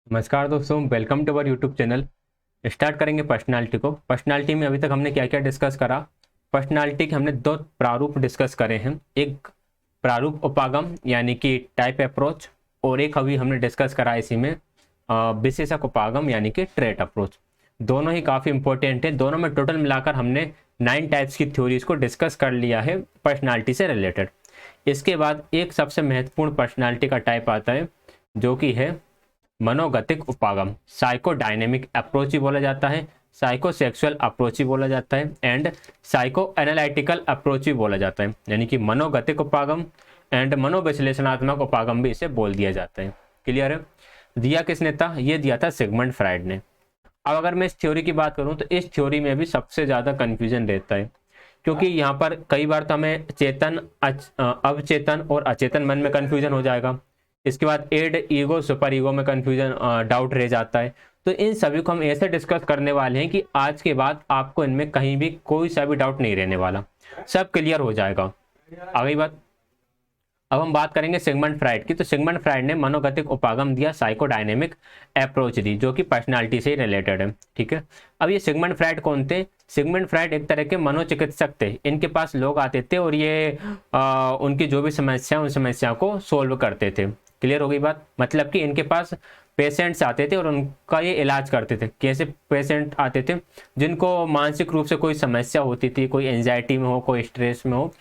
नमस्कार दोस्तों, welcome to our YouTube channel. Start करेंगे पर्सनालिटी को। पर्सनालिटी में अभी तक हमने क्या क्या डिस्कस करा। पर्सनालिटी के हमने दो प्रारूप डिस्कस करे हैं। एक प्रारूप उपागम यानी कि टाइप अप्रोच, और एक अभी हमने डिस्कस करा इसी में विशेषक उपागम यानी कि ट्रेट अप्रोच। दोनों ही काफ़ी इंपॉर्टेंट है। दोनों में टोटल मिलाकर हमने 9 टाइप्स की थ्योरीज को डिस्कस कर लिया है पर्सनालिटी से रिलेटेड। इसके बाद एक सबसे महत्वपूर्ण पर्सनालिटी का टाइप आता है जो कि है मनोगतिक उपागम। साइकोडायनेमिक अप्रोच ही बोला जाता है, साइकोसेक्सुअल अप्रोच ही बोला जाता है, एंड साइको एनालिटिकल अप्रोच भी बोला जाता है। यानी कि मनोगतिक उपागम एंड मनोविश्लेषणात्मक उपागम भी इसे बोल दिया जाता है। क्लियर है? दिया किसने था? ये दिया था सिगमंड फ्राइड ने। अब अगर मैं इस थ्योरी की बात करूं तो इस थ्योरी में भी सबसे ज़्यादा कन्फ्यूजन रहता है, क्योंकि यहाँ पर कई बार तो हमें चेतन अवचेतन और अचेतन मन में कन्फ्यूजन हो जाएगा। इसके बाद एड ईगो सुपर ईगो में कन्फ्यूजन डाउट रह जाता है। तो इन सभी को हम ऐसे डिस्कस करने वाले हैं कि आज के बाद आपको इनमें कहीं भी कोई सा भी डाउट नहीं रहने वाला, सब क्लियर हो जाएगा। अगली बात, अब हम बात करेंगे सिगमंड फ्राइड की। तो सिगमंड फ्राइड ने मनोगतिक उपागम दिया, साइकोडायनेमिक अप्रोच दी, जो कि पर्सनालिटी से रिलेटेड है। ठीक है। अब ये सिगमंड फ्राइड कौन थे? सिगमंड फ्राइड एक तरह के मनोचिकित्सक थे। इनके पास लोग आते थे और ये उनकी जो भी समस्या उन समस्या को सोल्व करते थे। क्लियर हो गई बात? मतलब कि इनके पास पेशेंट्स आते थे और उनका ये इलाज करते थे। कैसे पेशेंट आते थे? जिनको मानसिक रूप से कोई समस्या होती थी, कोई एंजाइटी में हो, कोई स्ट्रेस में हो,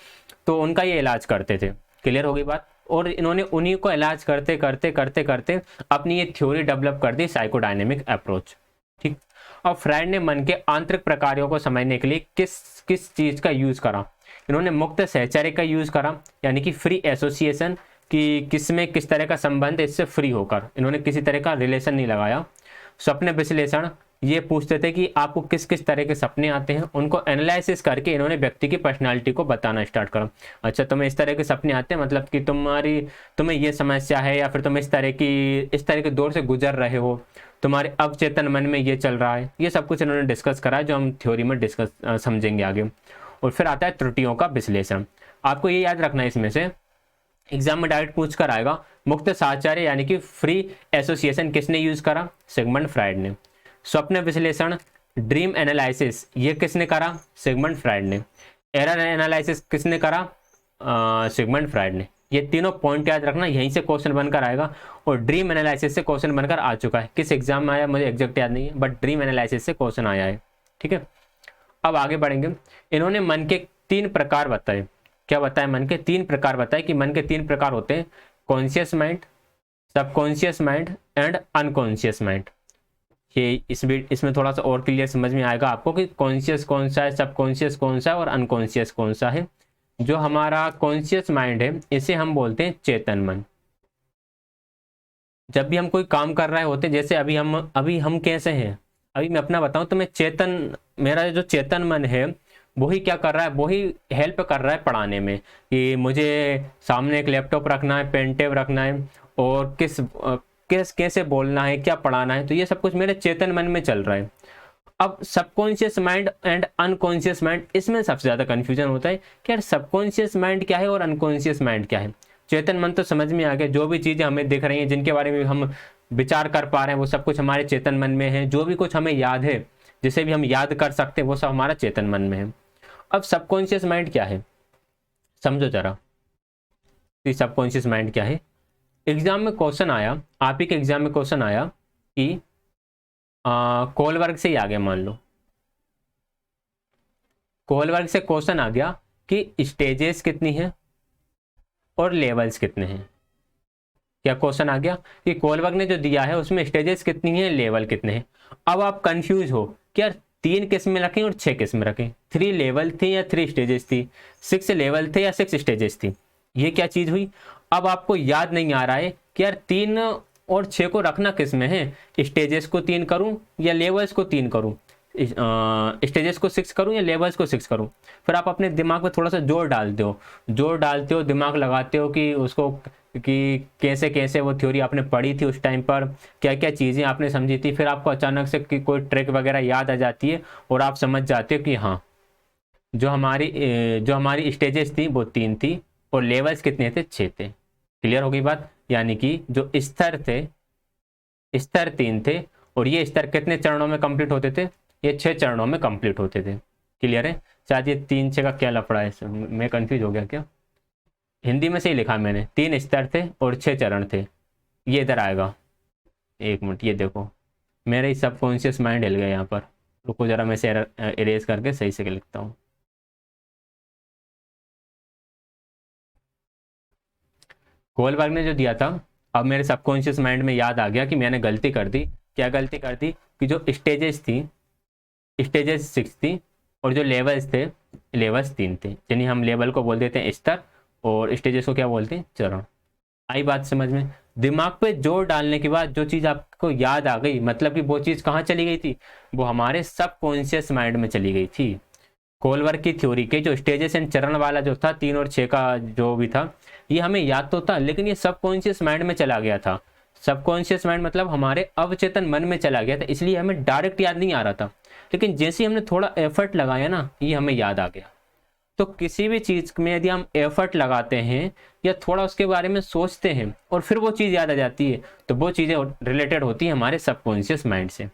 तो उनका ये इलाज करते थे। क्लियर हो गई बात? और इन्होंने उन्हीं को इलाज करते करते करते करते अपनी ये थ्योरी डेवलप कर दी, साइकोडायनेमिक अप्रोच। ठीक। और फ्राइड ने मन के आंतरिक प्रकारों को समझने के लिए किस किस चीज का यूज करा? इन्होंने मुक्त सहचर्य का यूज करा, यानी कि फ्री एसोसिएशन, कि किस में किस तरह का संबंध है, इससे फ्री होकर इन्होंने किसी तरह का रिलेशन नहीं लगाया। स्वप्न विश्लेषण, ये पूछते थे कि आपको किस किस तरह के सपने आते हैं, उनको एनालिसिस करके इन्होंने व्यक्ति की पर्सनालिटी को बताना स्टार्ट करा। अच्छा, तुम्हें इस तरह के सपने आते हैं, मतलब कि तुम्हें ये समस्या है, या फिर तुम इस तरह के दौर से गुजर रहे हो, तुम्हारे अवचेतन मन में ये चल रहा है। ये सब कुछ इन्होंने डिस्कस करा, जो हम थ्योरी में डिस्कस समझेंगे आगे। और फिर आता है त्रुटियों का विश्लेषण। आपको ये याद रखना है, इसमें से एग्जाम में डायरेक्ट पूछ कर आएगा। मुक्त साहचर्य यानी कि फ्री एसोसिएशन किसने यूज करा? सिगमंड फ्राइड ने। स्वप्न विश्लेषण, ड्रीम एनालिसिस, ये किसने करा? सिगमंड फ्राइड ने। एरर एनालिसिस किसने करा? सिगमंड फ्राइड ने। ये तीनों पॉइंट याद रखना, यहीं से क्वेश्चन बनकर आएगा। और ड्रीम एनालिसिस से क्वेश्चन बनकर आ चुका है। किस एग्जाम में आया मुझे एग्जैक्ट याद नहीं है, बट ड्रीम एनालिसिस से क्वेश्चन आया है। ठीक है। अब आगे बढ़ेंगे। इन्होंने मन के 3 प्रकार बताए। क्या बताए? मन के 3 प्रकार बताए कि मन के 3 प्रकार होते हैं: conscious mind, subconscious mind and unconscious mind. ये इसमें थोड़ा सा और क्लियर समझ में आएगा आपको कि कॉन्शियस कौन सा है, सबकॉन्शियस कौन सा है और अनकॉन्शियस कौन सा है। जो हमारा कॉन्शियस माइंड है, इसे हम बोलते हैं चेतन मन। जब भी हम कोई काम कर रहे होते, जैसे अभी हम कैसे हैं, अभी मैं अपना बताऊं तो मैं चेतन, मेरा जो चेतन मन है वही क्या कर रहा है, वही हेल्प कर रहा है पढ़ाने में, कि मुझे सामने एक लैपटॉप रखना है, पेन टेप रखना है, और कैसे बोलना है, क्या पढ़ाना है। तो ये सब कुछ मेरे चेतन मन में चल रहा है। अब subconscious mind and unconscious mind, इसमें सबसे ज्यादा कंफ्यूजन होता है कि यार सबकॉन्शियस माइंड क्या है और अनकॉन्शियस माइंड क्या है। चेतन मन तो समझ में आ गया, जो भी चीजें हमें दिख रही हैं, जिनके बारे में हम विचार कर पा रहे हैं, वो सब कुछ हमारे चेतन मन में है। जो भी कुछ हमें याद है, जिसे भी हम याद कर सकते हैं, वो सब हमारा चेतन मन में है। अब सबकॉन्शियस माइंड क्या है, समझो जरा कि सबकॉन्शियस माइंड क्या है। एग्जाम में क्वेश्चन आया, आप ही के एग्जाम में क्वेश्चन आया कि कोलबर्ग से ही आ गया, मान लो कोलबर्ग से क्वेश्चन आ गया कि स्टेजेस कितनी है और लेवल्स कितने हैं। क्या क्वेश्चन आ गया कि कोलबर्ग ने जो दिया है उसमें स्टेजेस कितनी है, लेवल कितने हैं। अब आप कंफ्यूज हो कि यार 3 किस्में रखें और 6 किस्में रखें, 3 लेवल थी या 3 स्टेजेस थी, 6 लेवल थे या 6 स्टेजेस थी। ये क्या चीज हुई? अब आपको याद नहीं आ रहा है कि यार 3 और 6 को रखना किस में है, स्टेजेस को 3 करूं या लेवल्स को 3 करूं, स्टेजेस को 6 करूं या लेवल्स को 6 करूं। फिर आप अपने दिमाग में थोड़ा सा जोर डालते हो, दिमाग लगाते हो कि उसको, कि कैसे कैसे वो थ्योरी आपने पढ़ी थी उस टाइम पर, क्या क्या चीज़ें आपने समझी थी। फिर आपको अचानक से कि कोई ट्रिक वगैरह याद आ जाती है और आप समझ जाते हो कि हाँ, जो हमारी स्टेजेस थी वो 3 थी और लेवल्स कितने थे, 6 थे। क्लियर हो गई बात? यानी कि जो स्तर थे स्तर 3 थे, और ये स्तर कितने चरणों में कंप्लीट होते थे? ये 6 चरणों में कंप्लीट होते थे। क्लियर है? शायद ये 3-6 का क्या लफड़ा है, मैं कंफ्यूज हो गया क्या? हिंदी में सही लिखा मैंने, 3 स्तर थे और 6 चरण थे। ये इधर आएगा, एक मिनट, ये देखो मेरे सबकॉन्शियस माइंड हिल गया यहाँ पर। रुको जरा, मैं इसे इरेज करके सही से लिखता हूँ। गोलबर्ग ने जो दिया था, अब मेरे सबकॉन्शियस माइंड में याद आ गया कि मैंने गलती कर दी। क्या गलती कर दी? कि जो स्टेजेस थी, स्टेजेस 6 थी, और जो लेवल्स थे, लेवल्स 3 थे। यानी हम लेवल को बोल देते हैं स्तर, और स्टेजेस को क्या बोलते हैं? चरण। आई बात समझ में? दिमाग पे जोर डालने के बाद जो चीज़ आपको याद आ गई, मतलब कि वो चीज़ कहाँ चली गई थी? वो हमारे सबकॉन्शियस माइंड में चली गई थी। कोलवर्ग की थ्योरी के जो स्टेजेस एंड चरण वाला जो था, 3 और 6 का जो भी था, ये हमें याद तो था, लेकिन ये सबकॉन्शियस माइंड में चला गया था। सबकॉन्शियस माइंड मतलब हमारे अवचेतन मन में चला गया था, इसलिए हमें डायरेक्ट याद नहीं आ रहा था। लेकिन जैसे ही हमने थोड़ा एफर्ट लगाया ना, ये हमें याद आ गया। तो किसी भी चीज़ में यदि हम एफर्ट लगाते हैं या थोड़ा उसके बारे में सोचते हैं और फिर वो चीज़ याद आ जाती है, तो वो चीज़ें रिलेटेड होती हैं हमारे सबकॉन्शियस माइंड से।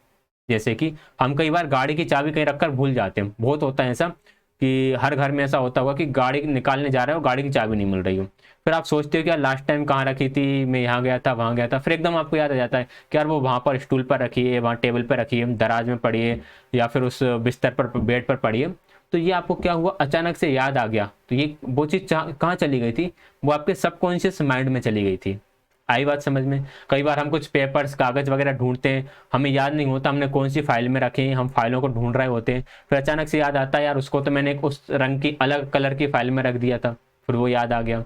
जैसे कि हम कई बार गाड़ी की चाबी कहीं रखकर भूल जाते हैं, बहुत होता है ऐसा कि हर घर में ऐसा होता होगा कि गाड़ी निकालने जा रहे हो, गाड़ी की चाबी नहीं मिल रही हो। फिर आप सोचते हो कि यार लास्ट टाइम कहाँ रखी थी, मैं यहाँ गया था, वहाँ गया था, फिर एकदम आपको याद आ जाता है कि यार वो वहाँ पर स्टूल पर रखी है, वहाँ टेबल पर रखी है, दराज में पड़ी है, या फिर उस बिस्तर पर, बेड पर पड़ी है। तो ये आपको क्या हुआ, अचानक से याद आ गया। तो ये वो चीज़ कहाँ चली गई थी? वो आपके सबकॉन्शियस माइंड में चली गई थी। आई बात समझ में? कई बार हम कुछ पेपर्स, कागज वगैरह ढूंढते हैं, हमें याद नहीं होता हमने कौन सी फाइल में रखे हैं, हम फाइलों को ढूंढ रहे होते हैं, फिर अचानक से याद आता है यार उसको तो मैंने उस रंग की अलग कलर की फाइल में रख दिया था, फिर वो याद आ गया।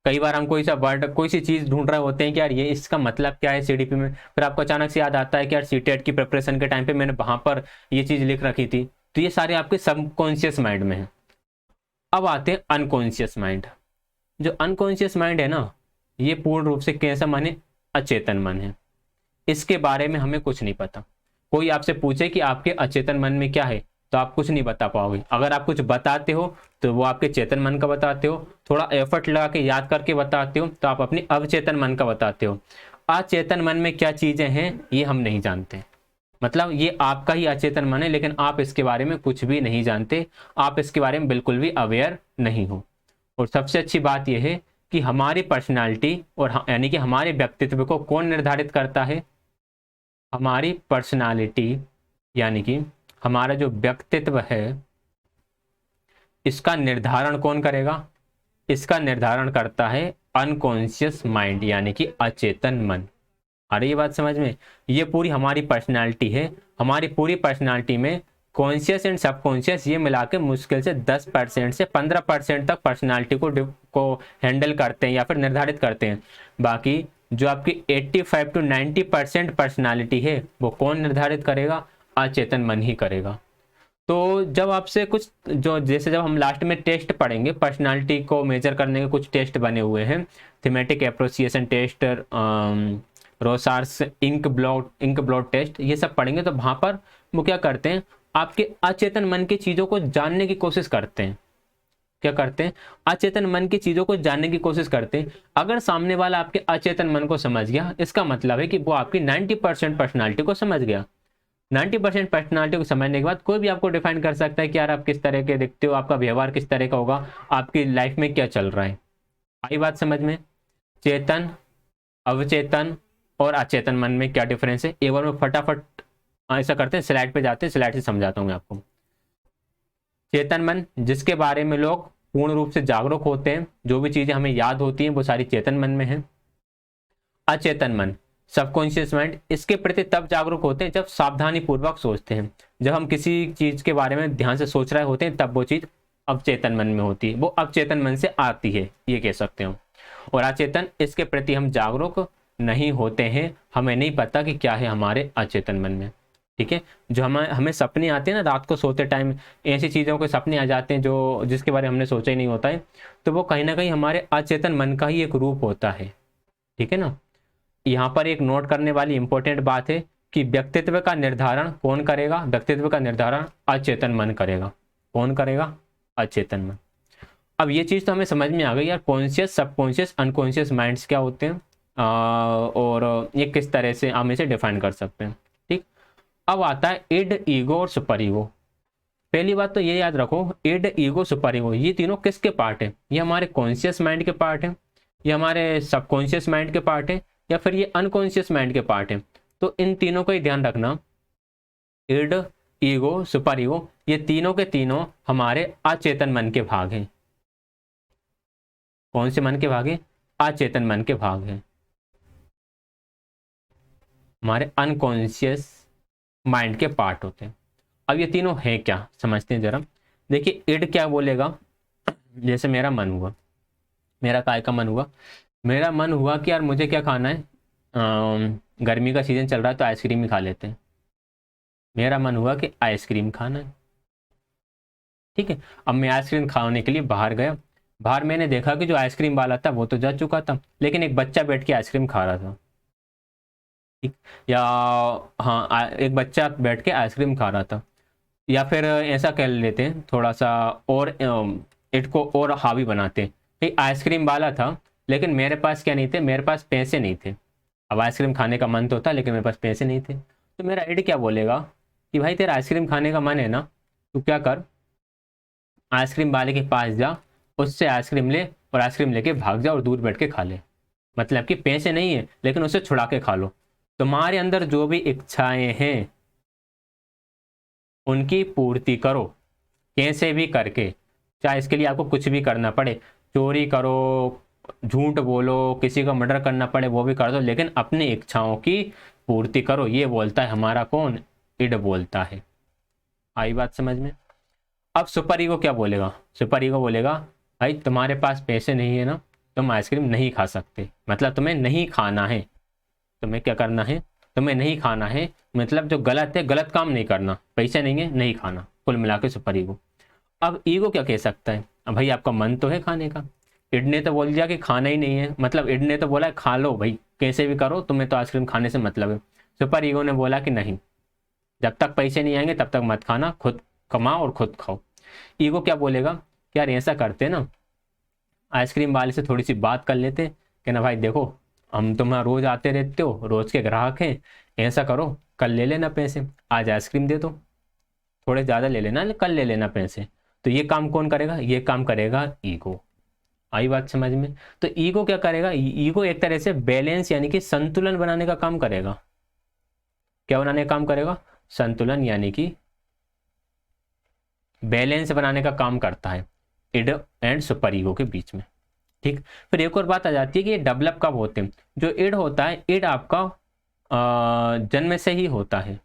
कई बार हम कोई सा वर्ड, कोई सी चीज़ ढूंढ रहे होते हैं कि यार ये इसका मतलब क्या है सीडीपी में, फिर आपको अचानक से याद आता है कि यार सीटेट की प्रिपरेशन के टाइम पे मैंने वहां पर ये चीज़ लिख रखी थी। तो ये सारे आपके सबकॉन्शियस माइंड में है। अब आते हैं अनकॉन्शियस माइंड। जो अनकॉन्शियस माइंड है ना, ये पूर्ण रूप से कैसा मन है? अचेतन मन है। इसके बारे में हमें कुछ नहीं पता। कोई आपसे पूछे कि आपके अचेतन मन में क्या है, तो आप कुछ नहीं बता पाओगे। अगर आप कुछ बताते हो तो वो आपके चेतन मन का बताते हो, थोड़ा एफर्ट लगा के याद करके बताते हो तो आप अपनी अवचेतन मन का बताते हो। अचेतन मन में क्या चीजें हैं ये हम नहीं जानते। मतलब ये आपका ही अचेतन मन है, लेकिन आप इसके बारे में कुछ भी नहीं जानते, आप इसके बारे में बिल्कुल भी अवेयर नहीं हो। और सबसे अच्छी बात यह है कि हमारी पर्सनालिटी और यानी कि हमारे व्यक्तित्व को कौन निर्धारित करता है? हमारी पर्सनालिटी यानी कि हमारा जो व्यक्तित्व है, इसका निर्धारण कौन करेगा? इसका निर्धारण करता है अनकॉन्शियस माइंड यानी कि अचेतन मन। अरे ये बात समझ में? ये पूरी हमारी पर्सनालिटी है। हमारी पूरी पर्सनालिटी में कॉन्शियस एंड सबकॉन्शियस ये मिला के मुश्किल से 10% से 15% तक पर्सनालिटी को हैंडल करते हैं या फिर निर्धारित करते हैं। बाकी जो आपकी 85 to 90% पर्सनालिटी है वो कौन निर्धारित करेगा? अचेतन मन ही करेगा। तो जब आपसे कुछ जो, जैसे जब हम लास्ट में टेस्ट पढ़ेंगे, पर्सनालिटी को मेजर करने के कुछ टेस्ट बने हुए हैं, thematic apperception test, Rorschach ink blot test, ये सब पढ़ेंगे। तो वहां पर वो क्या करते हैं, आपके अचेतन मन की चीजों को जानने की कोशिश करते हैं। क्या करते हैं? अचेतन मन की चीजों को जानने की कोशिश करते हैं। अगर सामने वाला आपके अचेतन मन को समझ गया, इसका मतलब है कि वो आपकी 90% पर्सनालिटी को समझ गया। 90% पर्सनालिटी को समझने के बाद कोई भी आपको डिफाइन कर सकता है कि यार आप किस तरह के दिखते हो, आपका व्यवहार किस तरह का होगा, आपकी लाइफ में क्या चल रहा है। आई बात समझ में? चेतन, अवचेतन और अचेतन मन में क्या डिफरेंस है, एक बार में फटाफट ऐसा करते हैं, स्लाइड पे जाते हैं, स्लाइड से समझाता हूँ मैं आपको। चेतन मन, जिसके बारे में लोग पूर्ण रूप से जागरूक होते हैं, जो भी चीजें हमें याद होती हैं वो सारी चेतन मन में है। अचेतन मन, सबकॉन्शियस माइंड, इसके प्रति तब जागरूक होते हैं जब सावधानी पूर्वक सोचते हैं। जब हम किसी चीज के बारे में ध्यान से सोच रहे होते हैं तब वो चीज अवचेतन मन में होती है, वो अवचेतन मन से आती है, ये कह सकते हो। और अचेतन, इसके प्रति हम जागरूक नहीं होते हैं, हमें नहीं पता कि क्या है हमारे अचेतन मन में। ठीक है? जो हमें सपने आते हैं ना रात को सोते टाइम, ऐसी चीज़ों के सपने आ जाते हैं जो जिसके बारे में हमने सोचा ही नहीं होता है, तो वो कहीं ना कहीं हमारे अचेतन मन का ही एक रूप होता है। ठीक है ना? यहाँ पर एक नोट करने वाली इंपॉर्टेंट बात है कि व्यक्तित्व का निर्धारण कौन करेगा? व्यक्तित्व का निर्धारण अचेतन मन करेगा। कौन करेगा? अचेतन मन। अब ये चीज़ तो हमें समझ में आ गई यार, कॉन्शियस, सबकॉन्शियस, अनकॉन्शियस माइंड्स क्या होते हैं। और ये किस तरह से हम इसे डिफाइन कर सकते हैं। ठीक, अब आता है इड, ईगो और सुपर ईगो। पहली बात तो ये याद रखो, इड, ईगो, सुपर ईगो ये तीनों किसके पार्ट है? ये हमारे कॉन्शियस माइंड के पार्ट है, ये हमारे सबकॉन्शियस माइंड के पार्ट है, या फिर ये अनकॉन्शियस माइंड के पार्ट है। तो इन तीनों का ही ध्यान रखना, इड, ईगो, सुपर ईगो, ये तीनों के तीनों हमारे अचेतन मन के भाग हैं। कौन से मन के भाग हैं? अचेतन मन के भाग हैं, हमारे अनकॉन्शियस माइंड के पार्ट होते हैं। अब ये तीनों हैं क्या, समझते हैं जरा। देखिए, इड क्या बोलेगा? जैसे मेरा मन हुआ, मेरा काय का मन हुआ, मेरा मन हुआ कि यार मुझे क्या खाना है, गर्मी का सीजन चल रहा है तो आइसक्रीम ही खा लेते हैं। मेरा मन हुआ कि आइसक्रीम खाना है। ठीक है, अब मैं आइसक्रीम खाने के लिए बाहर गया। बाहर मैंने देखा कि जो आइसक्रीम वाला था वो तो जा चुका था, लेकिन एक बच्चा बैठ के आइसक्रीम खा रहा था। ठीक, या हाँ, एक बच्चा बैठ के आइसक्रीम खा रहा था। या फिर ऐसा कह लेते हैं थोड़ा सा, और इट को और हावी बनाते हैं। भाई आइसक्रीम वाला था, लेकिन मेरे पास क्या नहीं थे, मेरे पास पैसे नहीं थे। अब आइसक्रीम खाने का मन तो था, लेकिन मेरे पास पैसे नहीं थे। तो मेरा इड क्या बोलेगा कि भाई तेरा आइसक्रीम खाने का मन है ना, तू क्या कर, आइसक्रीम वाले के पास जा, उससे आइसक्रीम ले और आइसक्रीम लेके भाग जा और दूर बैठ के खा ले। मतलब कि पैसे नहीं है, लेकिन उससे छुड़ा के खा लो। तुम्हारे अंदर जो भी इच्छाएं हैं उनकी पूर्ति करो, कैसे भी करके, चाहे इसके लिए आपको कुछ भी करना पड़े, चोरी करो, झूठ बोलो, किसी का मर्डर करना पड़े वो भी कर दो, लेकिन अपनी इच्छाओं की पूर्ति करो। ये बोलता है हमारा कौन? इड बोलता है। आई बात समझ में? अब सुपर ईगो क्या बोलेगा? सुपर ईगो बोलेगा भाई तुम्हारे पास पैसे नहीं है ना, तुम आइसक्रीम नहीं खा सकते, मतलब तुम्हें नहीं खाना है। तुम्हें क्या करना है? तुम्हें नहीं खाना है, मतलब जो गलत है, गलत काम नहीं करना, पैसे नहीं है नहीं खाना, कुल मिला के सुपर ईगो। अब ईगो क्या कह सकता है? अब भाई आपका मन तो है खाने का, इड ने तो बोल दिया कि खाना ही नहीं है, मतलब इड ने तो बोला खा लो भाई कैसे भी करो, तुम्हें तो आइसक्रीम खाने से मतलब है। सुपर ईगो ने बोला कि नहीं, जब तक पैसे नहीं आएंगे तब तक मत खाना, खुद कमाओ और खुद खाओ। ईगो क्या बोलेगा कि यार ऐसा करते ना, आइसक्रीम वाले से थोड़ी सी बात कर लेते कि ना भाई देखो, हम तुम्हारा रोज आते रहते हो, रोज के ग्राहक हैं, ऐसा करो कल ले लेना पैसे, आज आइसक्रीम दे दो, थोड़े ज़्यादा ले लेना, कल ले लेना पैसे। तो ये काम कौन करेगा? ये काम करेगा ईगो। आई बात समझ में? तो ईगो क्या करेगा? ईगो एक तरह से बैलेंस यानी कि संतुलन बनाने का काम करेगा। क्या बनाने का काम करेगा? संतुलन यानी कि बैलेंस बनाने का काम करता है इड एंड सुपर ईगो के बीच में। ठीक, फिर एक और बात आ जाती है कि ये डेवलप कब होते हैं। जो इड होता है, इड आपका जन्म से ही होता है।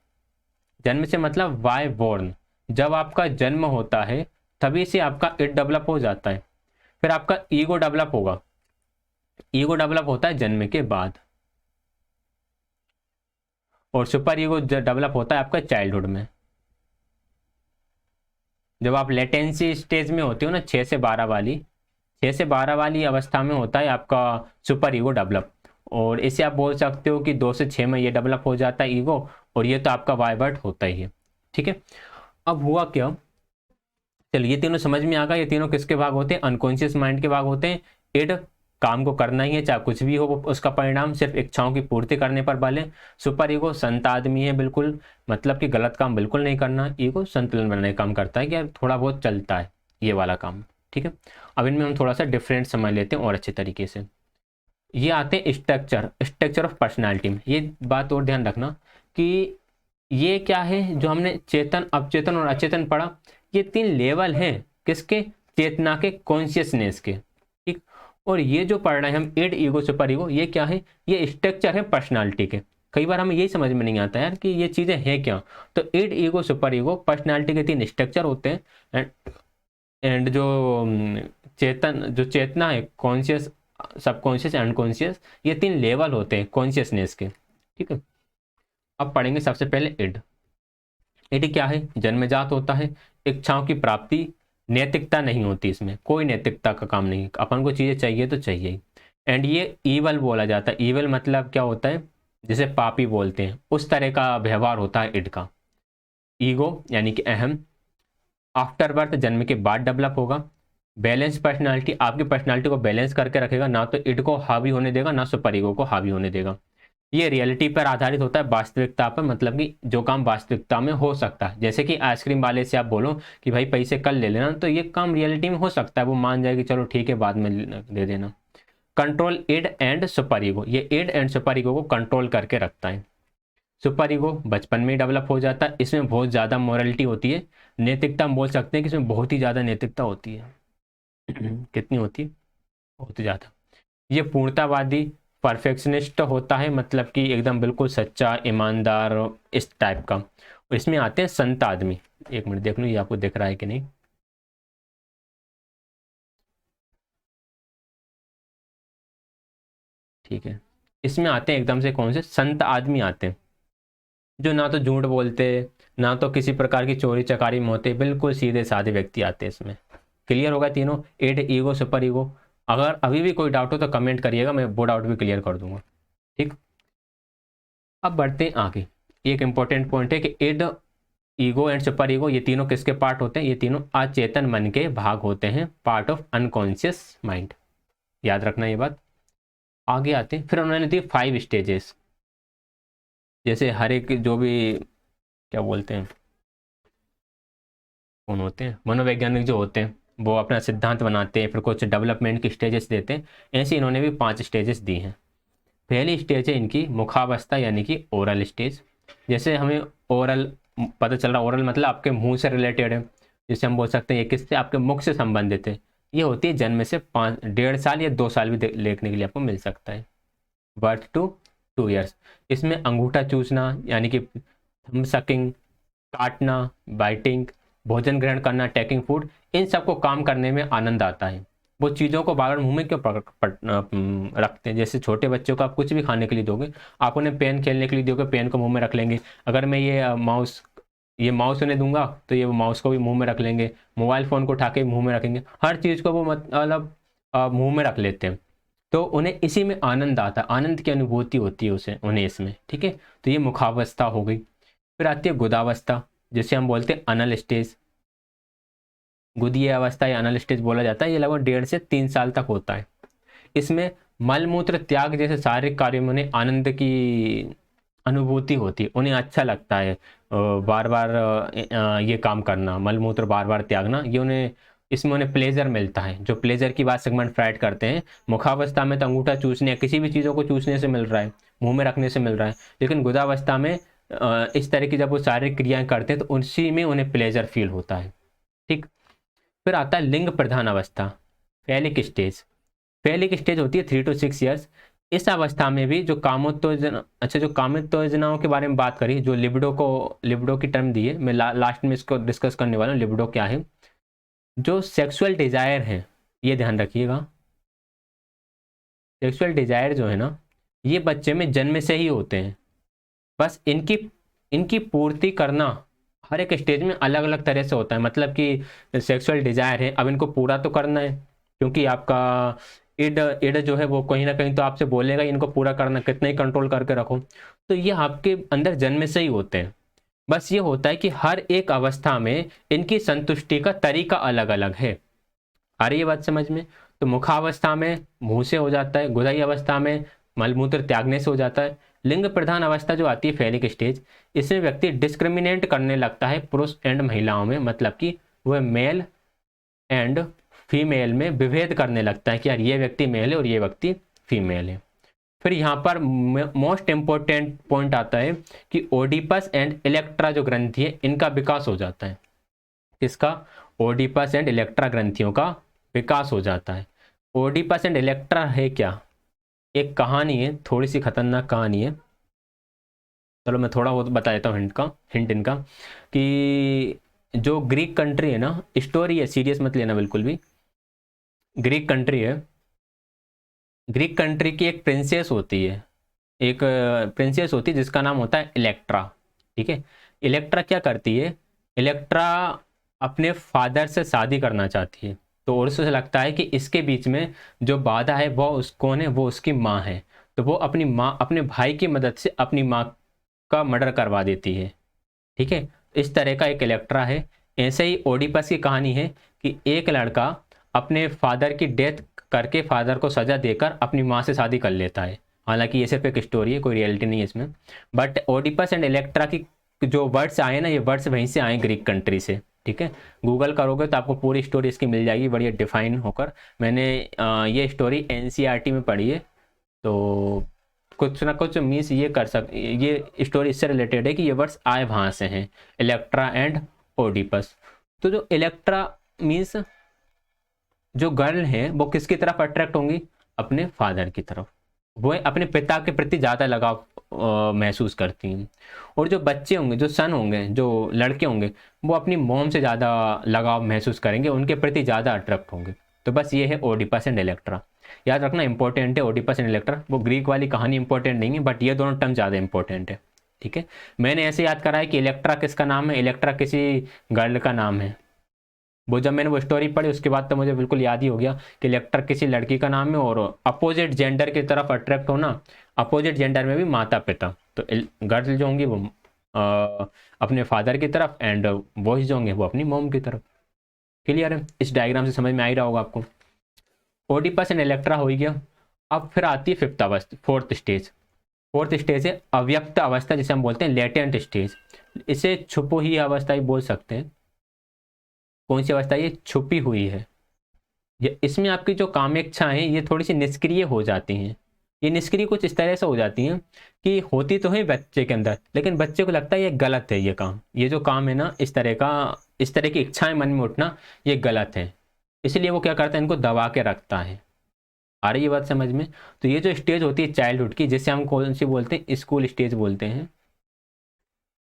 जन्म से मतलब वाई बोर्न, जब आपका जन्म होता है तभी से आपका इड डेवलप हो जाता है। फिर आपका ईगो डेवलप होगा, ईगो डेवलप होता है जन्म के बाद, और सुपर ईगो डेवलप होता है आपका चाइल्डहुड में। जब आप लेटेंसी स्टेज में होते हो ना, 6 से 12 वाली, 6 से 12 वाली अवस्था में होता है आपका सुपर ईगो डेवलप। और इसे आप बोल सकते हो कि 2 से 6 में ये डेवलप हो जाता है ईगो, और ये तो आपका वाइवर्ट होता ही है। ठीक है, अब हुआ क्या, चलिए ये तीनों समझ में आ गया। ये तीनों किसके भाग होते हैं? अनकॉन्शियस माइंड के भाग होते हैं। इड काम को करना ही है, चाहे कुछ भी हो उसका परिणाम सिर्फ इच्छाओं की पूर्ति करने पर बल है। सुपर ईगो संत आदमी है बिल्कुल, मतलब कि गलत काम बिल्कुल नहीं करना। ईगो संतुलन बनाने का काम करता है कि यार थोड़ा बहुत चलता है ये वाला काम। ठीक है, अब इनमें हम थोड़ा सा डिफरेंट समझ लेते हैं और अच्छे तरीके से। ये आते हैं स्ट्रक्चर, स्ट्रक्चर ऑफ पर्सनैलिटी में। ये बात और ध्यान रखना कि ये क्या है, जो हमने चेतन, अवचेतन और अचेतन पढ़ा, ये 3 लेवल हैं किसके? चेतना के, कॉन्शियसनेस के। ठीक, और ये जो पढ़ रहे हैं हम इड, ईगो, सुपर ईगो, ये क्या है? ये स्ट्रक्चर है पर्सनालिटी के। कई बार हमें यही समझ में नहीं आता यार कि ये चीज़ें हैं क्या। तो id, ego, super ego personality के 3 स्ट्रक्चर होते हैं। एंड जो चेतन, जो चेतना है, कॉन्शियस, सबकॉन्शियस, अनकॉन्शियस, ये 3 लेवल होते हैं कॉन्शियसनेस के। ठीक है, अब पढ़ेंगे सबसे पहले इड। इड क्या है? जन्मजात होता है, इच्छाओं की प्राप्ति, नैतिकता नहीं होती, इसमें कोई नैतिकता का काम नहीं, अपन को चीज़ें चाहिए तो चाहिए ही। एंड ये ईवल बोला जाता है। ईवल मतलब क्या होता है? जिसे पापी बोलते हैं, उस तरह का व्यवहार होता है इड का। ईगो यानी कि अहम, आफ्टर बर्थ, जन्म के बाद डेवलप होगा। बैलेंस पर्सनालिटी आपकी पर्सनालिटी को बैलेंस करके रखेगा, ना तो इड को हावी होने देगा, ना सुपर ईगो को हावी होने देगा। ये रियलिटी पर आधारित होता है, वास्तविकता पर, मतलब कि जो काम वास्तविकता में हो सकता है। जैसे कि आइसक्रीम वाले से आप बोलो कि भाई पैसे कल ले लेना, तो ये काम रियलिटी में हो सकता है, वो मान जाएगी चलो ठीक है बाद में दे देना। Control id and super ego, ये इड एंड सुपर ईगो को कंट्रोल करके रखता है। सुपर ईगो बचपन में ही डेवलप हो जाता है, इसमें बहुत ज़्यादा मोरलिटी होती है, नैतिकता हम बोल सकते हैं कि इसमें बहुत ही ज़्यादा नैतिकता होती है। कितनी होती है? बहुत ही ज़्यादा। ये पूर्णतावादी परफेक्शनिस्ट होता है, मतलब कि एकदम बिल्कुल सच्चा ईमानदार इस टाइप का। इसमें आते हैं संत आदमी। एक मिनट देख लूँ ये आपको दिख रहा है कि नहीं। ठीक है, इसमें आते हैं एकदम से कौन से संत आदमी आते हैं, जो ना तो झूठ बोलते, ना तो किसी प्रकार की चोरी चकारी में होते, बिल्कुल सीधे साधे व्यक्ति आते हैं इसमें। क्लियर होगा तीनों, एड ईगो सुपर ईगो। अगर अभी भी कोई डाउट हो तो कमेंट करिएगा, मैं वो डाउट भी क्लियर कर दूंगा। ठीक, अब बढ़ते हैं आगे। एक इंपॉर्टेंट पॉइंट है कि id ego and super ego, ये तीनों किसके पार्ट होते हैं? ये तीनों अचेतन मन के भाग होते हैं, पार्ट ऑफ अनकॉन्शियस माइंड। याद रखना ये बात। आगे आते हैं, फिर उन्होंने दी 5 स्टेजेस। जैसे हर एक जो भी क्या बोलते हैं, कौन होते हैं, मनोवैज्ञानिक जो होते हैं, वो अपना सिद्धांत बनाते हैं, फिर कुछ डेवलपमेंट की स्टेजेस देते हैं। ऐसे इन्होंने भी 5 स्टेजेस दी हैं। पहली स्टेज है इनकी मुखावस्था, यानी कि ओरल स्टेज। जैसे हमें ओरल पता चल रहा, ओरल मतलब आपके मुंह से रिलेटेड है, जिसे हम बोल सकते हैं ये किससे, आपके मुख से संबंधित है। ये होती है जन्म से 1.5 साल या 2 साल भी देखने के लिए आपको मिल सकता है, बर्थ टू 2 ईयर्स। इसमें अंगूठा चूसना, यानी कि थंब सकिंग, काटना, बाइटिंग, भोजन ग्रहण करना, टेकिंग फूड, इन सबको काम करने में आनंद आता है। वो चीज़ों को बार बार मुंह में क्यों रखते हैं? जैसे छोटे बच्चों को आप कुछ भी खाने के लिए दोगे, आप उन्हें पेन खेलने के लिए दोगे, पेन को मुंह में रख लेंगे। अगर मैं ये माउस उन्हें दूंगा तो ये वो माउस को भी मुंह में रख लेंगे। मोबाइल फ़ोन को उठा के मुंह में रखेंगे, हर चीज़ को वो मतलब मुंह में रख लेते हैं। तो उन्हें इसी में आनंद आता है, आनंद की अनुभूति होती है उसे उन्हें इसमें। ठीक है, तो ये मुखावस्था हो गई। फिर आती है गुदावस्था, जिसे हम बोलते हैं अनल स्टेज। गुदीय अवस्था या अनल स्टेज बोला जाता है, ये लगभग 1.5 से 3 साल तक होता है। इसमें मल मूत्र त्याग जैसे शारीरिक कार्यों में उन्हें आनंद की अनुभूति होती है, उन्हें अच्छा लगता है बार बार ये काम करना, मल मूत्र बार बार त्यागना, ये उन्हें इसमें उन्हें प्लेजर मिलता है। जो प्लेजर की बात सिगमंड फ्राइड करते हैं, मुखावस्था में तो अंगूठा चूसने या किसी भी चीज़ों को चूसने से मिल रहा है, मुंह में रखने से मिल रहा है, लेकिन गुदावस्था में इस तरह की जब वो शारीरिक क्रियाएं करते हैं तो उसी में उन्हें प्लेजर फील होता है। ठीक, फिर आता है लिंग प्रधान अवस्था, फैलिक स्टेज। फैलिक स्टेज होती है 3 to 6 ईयर्स। इस अवस्था में भी जो कामोत्तेजना, अच्छा जो कामोत्तेजनाओं के बारे में बात करी, जो लिबिडो की टर्म दी है, मैं लास्ट में इसको डिस्कस करने वाला हूँ लिबिडो क्या है। जो सेक्सुअल डिजायर है, ये ध्यान रखिएगा, सेक्सुअल डिजायर जो है ना, ये बच्चे में जन्म से ही होते हैं। बस इनकी इनकी पूर्ति करना हर एक स्टेज में अलग अलग तरह से होता है। मतलब कि सेक्सुअल डिजायर है, अब इनको पूरा तो करना है, क्योंकि आपका इड इड जो है वो कहीं ना कहीं तो आपसे बोलेगा इनको पूरा करना, कितना ही कंट्रोल करके रखो। तो ये आपके अंदर जन्म से ही होते हैं। बस ये होता है कि हर एक अवस्था में इनकी संतुष्टि का तरीका अलग अलग है। आ रही है बात समझ में? तो मुखावस्था में मुंह से हो जाता है, गुदाई अवस्था में मलमूत्र त्यागने से हो जाता है। लिंग प्रधान अवस्था जो आती है फैलिक स्टेज, इसमें व्यक्ति डिस्क्रिमिनेट करने लगता है पुरुष एंड महिलाओं में, मतलब कि वह मेल एंड फीमेल में विभेद करने लगता है कि यार ये व्यक्ति मेल है और ये व्यक्ति फीमेल है। फिर यहाँ पर मोस्ट इंपॉर्टेंट पॉइंट आता है कि ओडिपस एंड इलेक्ट्रा जो ग्रंथि है, इनका विकास हो जाता है। किसका? ओडिपस एंड इलेक्ट्रा ग्रंथियों का विकास हो जाता है। ओडिपस एंड इलेक्ट्रा है क्या? एक कहानी है, थोड़ी सी खतरनाक कहानी है। चलो मैं थोड़ा बहुत बता देता हूँ हिंट इनका, कि जो ग्रीक कंट्री है ना, स्टोरी है, सीरियस मत लेना बिल्कुल भी। ग्रीक कंट्री है, ग्रीक कंट्री की एक प्रिंसेस होती है, एक प्रिंसेस होती है जिसका नाम होता है इलेक्ट्रा। ठीक है, इलेक्ट्रा क्या करती है? इलेक्ट्रा अपने फादर से शादी करना चाहती है, तो और उसे लगता है कि इसके बीच में जो बाधा है वो कौन है? वो उसकी माँ है। तो वो अपनी माँ, अपने भाई की मदद से अपनी माँ का मर्डर करवा देती है। ठीक है, इस तरह का एक इलेक्ट्रा है। ऐसे ही ओडिपस की कहानी है कि एक लड़का अपने फादर की डेथ करके फादर को सज़ा देकर अपनी माँ से शादी कर लेता है। हालांकि ये सिर्फ एक स्टोरी है, कोई रियलिटी नहीं है इसमें। बट ओडिपस एंड इलेक्ट्रा की जो वर्ड्स आए ना, ये वर्ड्स वहीं से आए, ग्रीक कंट्री से। ठीक है, गूगल करोगे तो आपको पूरी स्टोरी इसकी मिल जाएगी बढ़िया डिफाइन होकर। मैंने ये स्टोरी एनसीईआरटी में पढ़ी है, तो कुछ ना कुछ मीन्स ये कर सक, ये स्टोरी इससे रिलेटेड है कि ये वर्ड्स आए वहाँ से हैं, इलेक्ट्रा एंड ओडिपस। तो जो इलेक्ट्रा मीन्स जो गर्ल है वो किसकी तरफ अट्रैक्ट होंगी? अपने फादर की तरफ। वो अपने पिता के प्रति ज़्यादा लगाव महसूस करती हैं। और जो बच्चे होंगे, जो सन होंगे, जो लड़के होंगे, वो अपनी मॉम से ज़्यादा लगाव महसूस करेंगे, उनके प्रति ज़्यादा अट्रैक्ट होंगे। तो बस ये है ओडिपस एंड इलेक्ट्रा। याद रखना, इंपॉर्टेंट है ओडिपस एंड इलेक्ट्रा। वो ग्रीक वाली कहानी इंपॉर्टेंट नहीं है, बट ये दोनों टर्म ज़्यादा इंपॉर्टेंट है। ठीक है, मैंने ऐसे याद करा है कि इलेक्ट्रा किसका नाम है? इलेक्ट्रा किसी गर्ल का नाम है। वो जब मैंने वो स्टोरी पढ़ी उसके बाद तो मुझे बिल्कुल याद ही हो गया कि इलेक्ट्रा किसी लड़की का नाम है। और अपोजिट जेंडर की तरफ अट्रैक्ट होना, अपोजिट जेंडर में भी माता पिता, तो गर्ल जो होंगी वो अपने फादर की तरफ, एंड बॉयज जो होंगे वो अपनी मॉम की तरफ। क्लियर है? इस डायग्राम से समझ में आ ही रहा होगा आपको। ओडिपस एंड इलेक्ट्रा हो ही गया। अब फिर आती है फिफ्थ अवस्था, फोर्थ स्टेज। फोर्थ स्टेज है अव्यक्त अवस्था, जिसे हम बोलते हैं लेटेंट स्टेज। इसे छुपो ही अवस्था ही बोल सकते हैं। कौन सी अवस्था? ये छुपी हुई है। ये इसमें आपकी जो कामेच्छाएं हैं ये थोड़ी सी निष्क्रिय हो जाती हैं। ये निष्क्रिय कुछ इस तरह से हो जाती हैं कि होती तो है बच्चे के अंदर, लेकिन बच्चे को लगता है ये गलत है, ये काम, ये जो काम है ना, इस तरह की इच्छाएं मन में उठना, ये गलत है। इसलिए वो क्या करता है? इनको दबा के रखता है। आ रही है बात समझ में? तो ये जो स्टेज होती है चाइल्डहुड की, जिसे हम कौन सी बोलते हैं? स्कूल स्टेज बोलते हैं।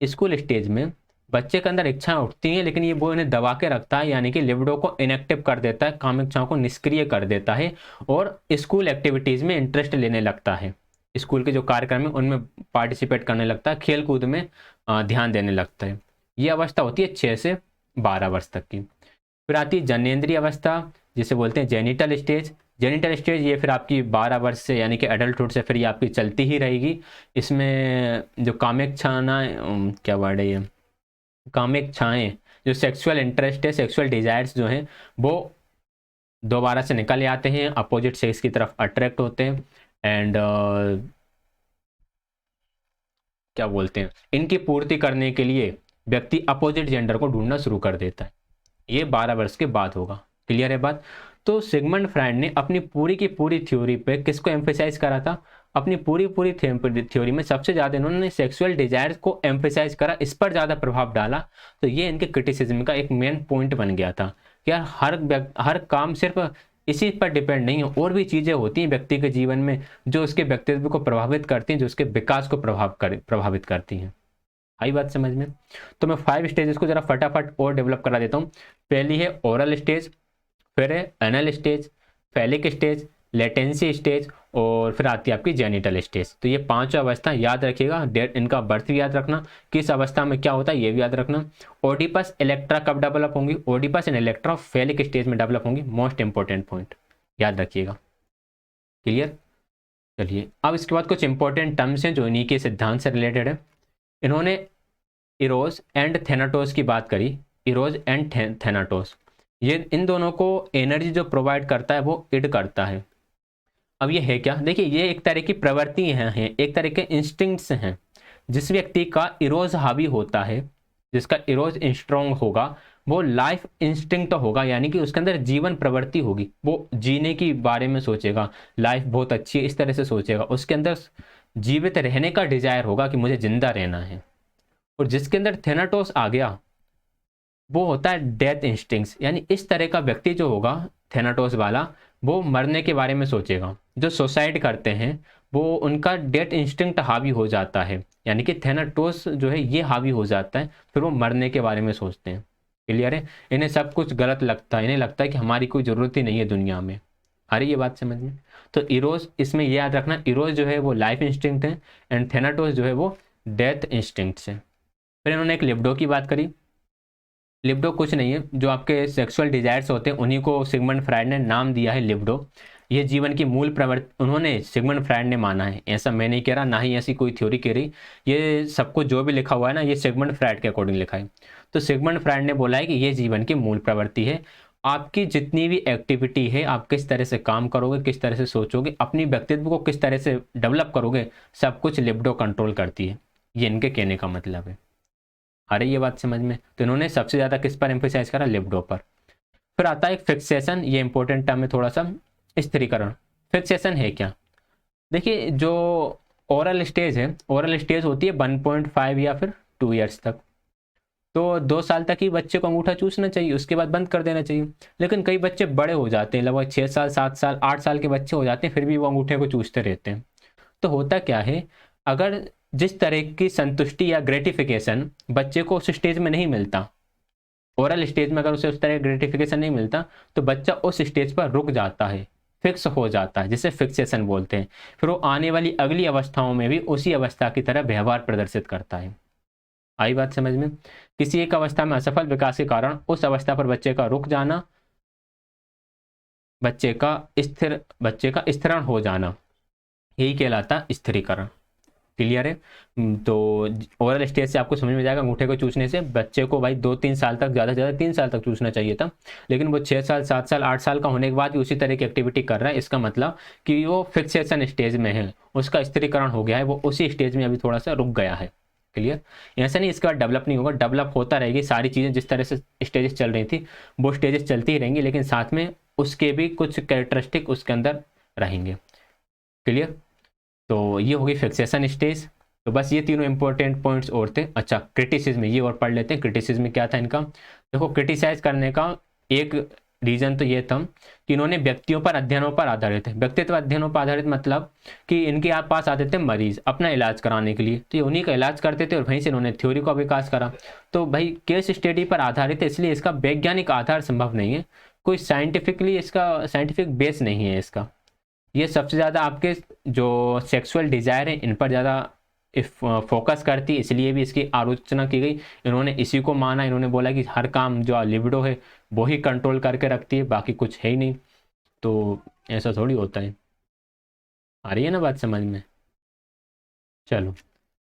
स्कूल स्टेज में बच्चे के अंदर इच्छाएं उठती हैं, लेकिन ये वो इन्हें दबा के रखता है, यानी कि लिबिडो को इनएक्टिव कर देता है, काम इच्छाओं को निष्क्रिय कर देता है, और स्कूल एक्टिविटीज़ में इंटरेस्ट लेने लगता है। स्कूल के जो कार्यक्रम है उनमें पार्टिसिपेट करने लगता है, खेल कूद में ध्यान देने लगता है। ये अवस्था होती है 6 से 12 वर्ष तक की। फिर आती है जनेंद्रीय अवस्था, जिसे बोलते हैं जेनिटल स्टेज। जेनिटल स्टेज ये फिर आपकी 12 वर्ष से, यानी कि एडल्टहुड से फिर ये आपकी चलती ही रहेगी। इसमें जो कामेच्छाना, क्या वर्ड है ये, कामेच्छाएं, जो सेक्सुअल इंटरेस्ट है, सेक्सुअल डिजायर्स जो हैं, वो दोबारा से निकल आते हैं, अपोजिट सेक्स की तरफ अट्रैक्ट होते हैं, एंड क्या बोलते हैं, इनकी पूर्ति करने के लिए व्यक्ति अपोजिट जेंडर को ढूंढना शुरू कर देता है। ये 12 वर्ष के बाद होगा। क्लियर है बात? तो सिगमंड फ्रायड ने अपनी पूरी की पूरी थ्योरी पे किसको एम्फेसाइज करा था? अपनी पूरी थ्योरी में सबसे ज़्यादा इन्होंने सेक्सुअल डिजायर्स को एम्फेसाइज करा, इस पर ज़्यादा प्रभाव डाला। तो ये इनके क्रिटिसिज्म का एक मेन पॉइंट बन गया था कि यार हर काम सिर्फ इसी पर डिपेंड नहीं है, और भी चीज़ें होती हैं व्यक्ति के जीवन में जो उसके व्यक्तित्व को प्रभावित करती हैं, जो उसके विकास को प्रभावित करती हैं। आई बात समझ में? तो मैं 5 स्टेजेस को जरा फटाफट और डेवलप करा देता हूँ। पहली है ओरल स्टेज, फिर है anal stage, phallic stage, latency stage, और फिर आती है आपकी जेनिटल स्टेज। तो ये 5 अवस्था याद रखिएगा। डेट, इनका बर्थ भी याद रखना, किस अवस्था में क्या होता है ये भी याद रखना। ओडिपस इलेक्ट्रा कब डेवलप होंगी? Oedipus and Electra phallic stage में डेवलप होंगी। मोस्ट इंपॉर्टेंट पॉइंट याद रखिएगा। क्लियर? चलिए, अब इसके बाद कुछ इंपॉर्टेंट टर्म्स हैं जो इन्हीं के सिद्धांत से रिलेटेड है। इन्होंने इरोज एंड थेनाटोस की बात करी। इरोज एंड थेनाटोस, ये इन दोनों को एनर्जी जो प्रोवाइड करता है वो इड करता है। अब ये है क्या? देखिए, ये एक तरह की प्रवृत्ति हैं, एक तरह के इंस्टिंक्ट्स हैं। जिस व्यक्ति का इरोज हावी होता है, जिसका इरोज स्ट्रॉन्ग होगा, वो लाइफ इंस्टिंक्ट होगा, यानी कि उसके अंदर जीवन प्रवृत्ति होगी। वो जीने की बारे में सोचेगा, लाइफ बहुत अच्छी है इस तरह से सोचेगा। उसके अंदर जीवित रहने का डिजायर होगा कि मुझे जिंदा रहना है। और जिसके अंदर थेनाटोस आ गया वो होता है डेथ इंस्टिंक्ट्स, यानी इस तरह का व्यक्ति जो होगा थेनाटोस वाला, वो मरने के बारे में सोचेगा। जो सुसाइड करते हैं वो उनका डेथ इंस्टिंक्ट हावी हो जाता है, यानी कि थेनाटोस जो है ये हावी हो जाता है, फिर वो मरने के बारे में सोचते हैं। क्लियर है? इन्हें सब कुछ गलत लगता है, इन्हें लगता है कि हमारी कोई ज़रूरत ही नहीं है दुनिया में। आ रही ये बात समझ में? तो इरोज, इसमें ये याद रखना, इरोज जो है वो लाइफ इंस्टिंक्ट है, एंड थेनाटोस जो है वो डेथ इंस्टिंक्ट है। फिर इन्होंने एक लिबिडो की बात करी। लिबिडो कुछ नहीं है, जो आपके सेक्सुअल डिजायर्स होते हैं उन्हीं को सिगमंड फ्रायड ने नाम दिया है लिबिडो। ये जीवन की मूल प्रवृत्ति उन्होंने, सिगमंड फ्रायड ने माना है, ऐसा मैं नहीं कह रहा, ना ही ऐसी कोई थ्योरी कह रही। ये सब कुछ जो भी लिखा हुआ है ना, ये सिगमंड फ्रायड के अकॉर्डिंग लिखा है। तो सिगमंड फ्रायड ने बोला है कि ये जीवन की मूल प्रवृत्ति है। आपकी जितनी भी एक्टिविटी है, आप किस तरह से काम करोगे, किस तरह से सोचोगे, अपनी व्यक्तित्व को किस तरह से डेवलप करोगे, सब कुछ लिबिडो कंट्रोल करती है। ये इनके कहने का मतलब है। आ रही ये बात समझ में? तो इन्होंने सबसे ज़्यादा किस पर एम्फेसाइज करा? लिबिडो पर। फिर आता है फिक्सेशन, ये इंपॉर्टेंट टर्म है थोड़ा सा, स्थिरीकरण। फिक्सेशन है क्या? देखिए, जो ओरल स्टेज है, ओरल स्टेज होती है 1.5 या फिर 2 ईयर्स तक। तो 2 साल तक ही बच्चे को अंगूठा चूसना चाहिए, उसके बाद बंद कर देना चाहिए। लेकिन कई बच्चे बड़े हो जाते हैं, लगभग 6 साल, 7 साल, 8 साल के बच्चे हो जाते हैं, फिर भी वो अंगूठे को चूसते रहते हैं। तो होता क्या है, अगर जिस तरह की संतुष्टि या ग्रेटिफिकेशन बच्चे को उस स्टेज में नहीं मिलता, ओरल स्टेज में अगर उसे उस तरह ग्रेटिफिकेशन नहीं मिलता, तो बच्चा उस स्टेज पर रुक जाता है, फिक्स हो जाता है, जिसे फिक्सेशन बोलते हैं। फिर वो आने वाली अगली अवस्थाओं में भी उसी अवस्था की तरह व्यवहार प्रदर्शित करता है। आई बात समझ में? किसी एक अवस्था में असफल विकास के कारण उस अवस्था पर बच्चे का रुक जाना, बच्चे का स्थिरण हो जाना, यही कहलाता स्थिरीकरण। क्लियर है? तो ओरल स्टेज से आपको समझ में जाएगा, अंगूठे को चूसने से बच्चे को भाई 2-3 साल तक, ज़्यादा से ज़्यादा 3 साल तक चूसना चाहिए था, लेकिन वो 6 साल, 7 साल, 8 साल का होने के बाद भी उसी तरह की एक्टिविटी कर रहा है। इसका मतलब कि वो फिक्सेशन स्टेज में है, उसका स्थिरीकरण हो गया है, वो उसी स्टेज में अभी थोड़ा सा रुक गया है। क्लियर? ऐसा नहीं इसके बाद डेवलप नहीं होगा, डेवलप होता रहेगी। सारी चीज़ें जिस तरह से स्टेजेस चल रही थी वो स्टेजेस चलती ही रहेंगी, लेकिन साथ में उसके भी कुछ कैरेक्टरिस्टिक उसके अंदर रहेंगे। क्लियर? तो ये होगी फिक्सेशन स्टेज। तो बस ये तीनों इंपॉर्टेंट पॉइंट्स और थे। अच्छा, क्रिटिसिज्म, ये और पढ़ लेते हैं। क्रिटिसिज्म क्या था इनका? देखो, क्रिटिसाइज करने का एक रीजन तो ये था कि इन्होंने व्यक्तियों पर, अध्ययनों पर आधारित है। व्यक्तित्व अध्ययनों पर आधारित मतलब कि इनके पास आते थे मरीज अपना इलाज कराने के लिए, तो ये उन्हीं का इलाज करते थे और वहीं से इन्होंने थ्योरी का विकास करा। तो भाई केस स्टडी पर आधारित है, इसलिए इसका वैज्ञानिक आधार संभव नहीं है, कोई साइंटिफिकली इसका साइंटिफिक बेस नहीं है इसका। ये सबसे ज़्यादा आपके जो सेक्सुअल डिज़ायर है इन पर ज़्यादा फोकस करती, इसलिए भी इसकी आलोचना की गई। इन्होंने इसी को माना, इन्होंने बोला कि हर काम जो लिबिडो है वो ही कंट्रोल करके रखती है, बाकी कुछ है ही नहीं। तो ऐसा थोड़ी होता है। आ रही है ना बात समझ में? चलो,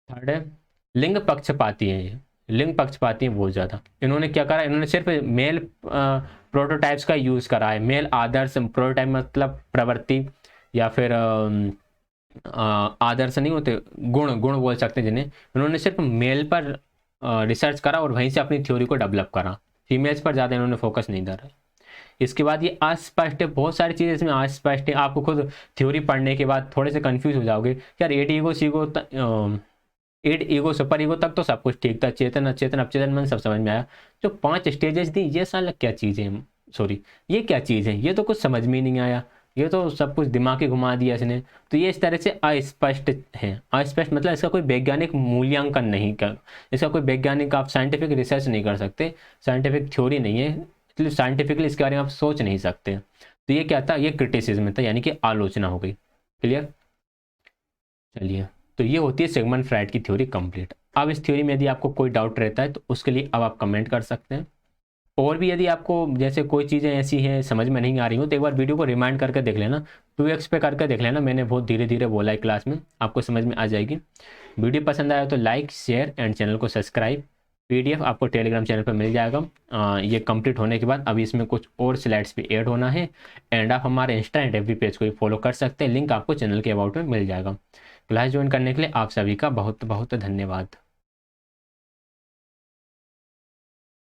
थर्ड है लिंग पक्षपाती है। ये लिंग पक्षपाती है बहुत ज़्यादा। इन्होंने क्या करा, इन्होंने सिर्फ मेल प्रोटोटाइप्स का यूज़ करा है। मेल आदर्श, प्रोटोटाइप मतलब प्रवृत्ति या फिर आदर्श नहीं होते, गुण, गुण बोल सकते हैं जिन्हें। उन्होंने सिर्फ मेल पर रिसर्च करा और वहीं से अपनी थ्योरी को डेवलप करा। फीमेल्स पर ज़्यादा इन्होंने फोकस नहीं करा। इसके बाद ये अस्पष्ट है, बहुत सारी चीज़ें इसमें अस्पष्ट है। आपको खुद थ्योरी पढ़ने के बाद थोड़े से कंफ्यूज हो जाओगे यार, एड ईगो सुपर ईगो तक तो सब कुछ ठीक था, चेतन अचेतन अपचेतन मन सब समझ में आया। जो 5 स्टेजेस थी, ये साला क्या चीज़ है, सॉरी ये क्या चीज़ है, ये तो कुछ समझ में ही नहीं आया, ये तो सब कुछ दिमाग ही घुमा दिया इसने। तो ये इस तरह से अस्पष्ट है। अस्पष्ट मतलब इसका कोई वैज्ञानिक मूल्यांकन नहीं कर, इसका कोई वैज्ञानिक, आप साइंटिफिक रिसर्च नहीं कर सकते, साइंटिफिक थ्योरी नहीं है, इसलिए साइंटिफिकली इसके बारे में आप सोच नहीं सकते। तो ये क्या था, ये क्रिटिसिज्म था, यानी कि आलोचना हो गई। क्लियर? चलिए, तो ये होती है सिगमंड फ्राइड की थ्योरी कंप्लीट। अब इस थ्योरी में यदि आपको कोई डाउट रहता है तो उसके लिए अब आप कमेंट कर सकते हैं। और भी यदि आपको जैसे कोई चीज़ें ऐसी हैं समझ में नहीं आ रही हो तो एक बार वीडियो को रिमाइंड करके देख लेना, 2x पे करके देख लेना। मैंने बहुत धीरे धीरे बोला है क्लास में, आपको समझ में आ जाएगी। वीडियो पसंद आया तो लाइक, शेयर एंड चैनल को सब्सक्राइब। PDF आपको टेलीग्राम चैनल पर मिल जाएगा। ये कंप्लीट होने के बाद अभी इसमें कुछ और स्लाइड्स भी ऐड होना है। एंड आप हमारे इंस्टा एंड FB पेज को भी फॉलो कर सकते हैं, लिंक आपको चैनल के अबाउट में मिल जाएगा। क्लास ज्वाइन करने के लिए आप सभी का बहुत बहुत धन्यवाद।